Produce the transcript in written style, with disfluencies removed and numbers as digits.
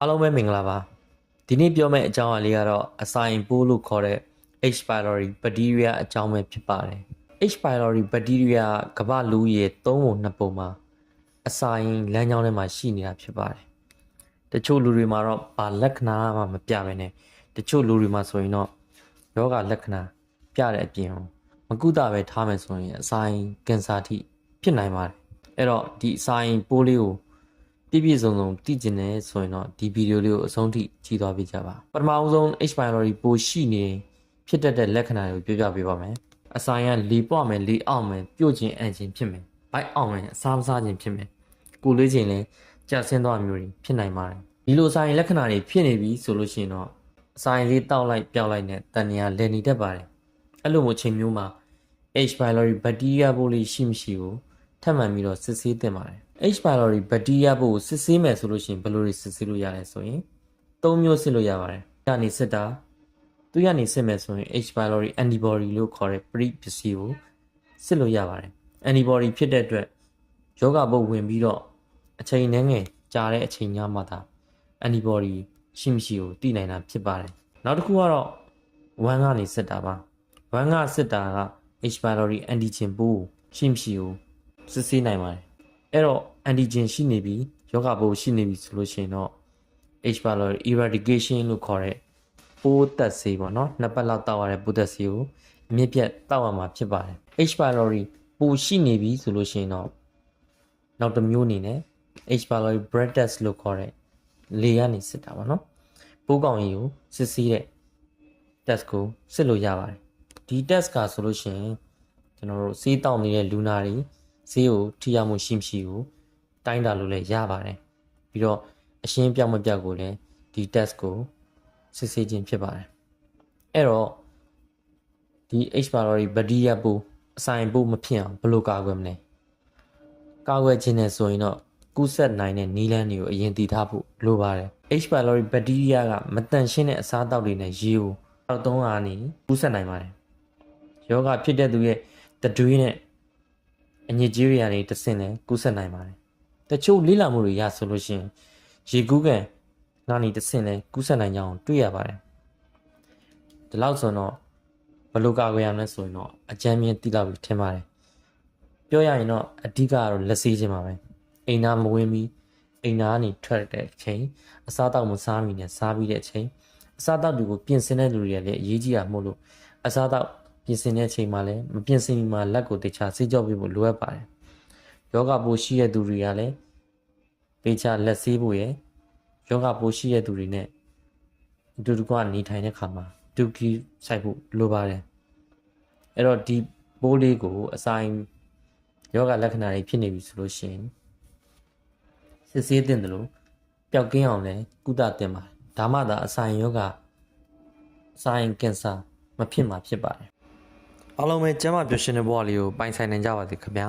အားလုံးပဲမင်္ဂလာပါဒီနေ့ပြောမယ့်အကြောင်းအရာလေးကတော့အစာရင်ပိုးလို့ခေါ်တဲ့ H pylori bacteria အကြောင်းပဲဖြစ်ပါတယ် H pylori bacteria ကမ္ဘာလူဦးရေ3ပုံ2ပုံမှာအစာရင်လမ်းကြောင်းထဲမှာရှိနေတာဖြစ်ပါတယ်တချို့လူတွေမှာတော့ဘာလက္ခဏာမှမပြဘဲနဲ့တချို့လူတွေမှာဆိုရင်တော့ယောဂလက္ခဏာပြတဲ့အပြင်မကုသပဲထားမယ်ဆိုရင်အစာရင်ကင်ဆာထိဖြစ်နိုင်ပါတယ်အဲ့တော့ဒီအစာရင်ပိုးလေးကိုပြည့်စုံသိကျင်တယ်ဆိုရင်တော့ဒီဗီဒီယိုလေးကိုအဆုံးထိကြည့်သွားပေးကြပါပထမဆုံး H pylori ပိုးရှိနေဖြစ်တတ်တဲ့လက္ခဏာတွေကိုပြောပြပေးပါမယ်အစာရင်လေပွမယ်လေအောက်မယ်ပြုတ်ခြင်းအန်ခြင်းဖြစ်မယ်ဘိုက်အောင်မယ်အစားမစားခြင်းဖြစ်မယ်ကိုလေးခြင်းလည်းကြာဆင်းသွားမျိုးတွေဖြစ်နိုင်ပါတယ်ဒီလိုအစာရင်လက္ခဏာတွေဖြစ်နေပြီဆိုလို့ရှိရင်တော့အစာရင်လေးတောက်လိုက်ပျောက်လိုက်နဲ့တန်နေရလည်နေတတ်ပါတယ်အဲ့လိုမျိုးချိန်မျိုးမှာ H pylori bacteria ပိုးလေးရှိမရှိကိုထပ်မံပြီးတော့စစ်ဆေးသင့်ပါတယ်H pylori bacteria ပိုးကိုစစ်ဆေးမယ်ဆိုလို့ရှိရင်ဘယ်လိုတွေစစ်ဆေးလို့ရလဲဆိုရင်၃မျိုးစစ်လို့ရပါတယ်။ကနေစစ်တာသူကနေစစ်မယ်ဆိုရင် H pylori antibody လို့ခေါ်တဲ့ပရိပစ္စည်းကိုစစ်လို့ရပါတယ်။ antibody ဖြစ်တဲ့အတွက်ယောဂပိုးဝင်ပြီးတော့အချိန်နှဲငယ်ကြာတဲ့အချိန်ညမှသာ antibody ရှိမရှိကိုသိနိုင်တာဖြစ်ပါတယ်။နောက်တစ်ခုကတော့1ကနေစစ်တာပါ။1ကစစ်တာက H pylori antigen ပိုးရှိမရှိကိုစစ်ဆေးနိုင်ပါတယ်။အဲ့တော့ antigen ရှိနေပြီယောဂပိုးရှိနေပြီဆိုလို့ရှိရင်တော့ H pylori eradication လို့ခေါ်တဲ့ပိုးသက်ဆေးပေါ့နော်နှစ်ပတ်လောက်တောက်ရတဲ့ပိုးသက်ဆေးကိုအမြင့်ပြတ်တောက်ရမှာဖြစ်ပါတယ် H pylori ပိုးရှိနေပြီဆိုလို့ရှိရင်တော့နောက်တစ်မျိုးအနေနဲ့ H pylori breath test လို့ခေါ်တဲ့လေကနေစစ်တာပေါ့နော်ပိုးကောင်ကြီးကိုစစ်ဆေးတဲ့ test ကိုစစ်လို့ရပါတယ်ဒီ test ကဆိုလို့ရှိရင်ကျွန်တော်တို့ဆေးတောက်နေတဲ့လူနာတွေဆေးကိုထိရောက်မှုရှိမရှိကိုတိုင်းတာလို့လည်းရပါတယ်ပြီးတော့အရှင်းပြောက်မပြောက်ကိုလည်းဒီ test ကိုစစ်ဆေးခြင်းဖြစ်ပါတယ်အဲ့တော့ဒီ H pylori bacteria ပိုးအစာရင်ပိုးမဖြစ်အောင်ဘယ်လိုကာကွယ်မလဲကာကွယ်ခြင်းနဲ့ဆိုရင်တော့ကူးစက်နိုင်တဲ့နည်းလမ်းတွေကိုအရင်သိထားဖို့လိုပါတယ် H pylori bacteria ကမတန်ရှင်းတဲ့အစားအသောက်တွေနဲ့ရေကိုတောက်သုံးအားနေကူးစက်နိုင်ပါတယ်ယောဂဖြစ်တဲ့သူရဲ့တတွေးနဲ့အညစ်အကြေးတွေကနေတဆင့်လဲကူးစက်နိုင်ပါတယ်တချို့လေးလာမှုတွေရဆိုလို့ရှိရင်ရေကူးကန်ကနေတဆင့်လဲကူးစက်နိုင်ကြောင်းတွေ့ရပါတယ်ဒီလောက်ဆိုတော့ဘယ်လိုကာကွယ်ရမလဲဆိုရင်တော့အကြမ်းမြင်သိလောက်ပြီးထင်ပါတယ်ပြောရရင်တော့အဓိကကတော့လက်ဆေးခြင်းပါပဲအိမ်သားမဝင်ပြီးအိမ်သားကနေထွက်တဲ့အချိန်အစားတောက်မစားမီနဲ့စားပြီးတဲ့အချိန်အစားတောက်တွေကိုပြင်ဆင်တဲ့လူတွေကလည်းအရေးကြီးတာမို့လို့အစားတောက်ပြင်ဆင်တဲ့အချိန်မှာလည်းမပြင်ဆင်မီမှာလက်ကိုတေချာဆေးကြောပေးဖို့လိုအပ်ပါတယ်ယောဂပိုးရှိတဲ့သူတွေကလည်းတေချာလက်ဆေးဖို့ရယ်ယောဂပိုးရှိတဲ့သူတွေနဲ့အတူတကွနေထိုင်တဲ့ခါမှာဒုက္ခိဆိုင်ဖို့လိုပါတယ်အဲ့တော့ဒီပိုးလေးကိုအစာရင်ယောဂလက္ခဏာတွေဖြစ်နေပြီဆိုလို့ရှိရင်စစ်ဆေးတင်တယ်လို့ပျောက်ကင်းအောင်လည်းကုသတင်ပါတယ်ဒါမှသာအစာရင်ယောဂအစာရင်ကင်ဆာမဖြစ်မှာဖြစ်ပါတယ်အားလုံးပဲကျန်းမာပျော်ရွှင်တဲ့ဘဝလေးကိုပိုင်ဆိုင်နိုင်ကြပါစေခင်ဗျာ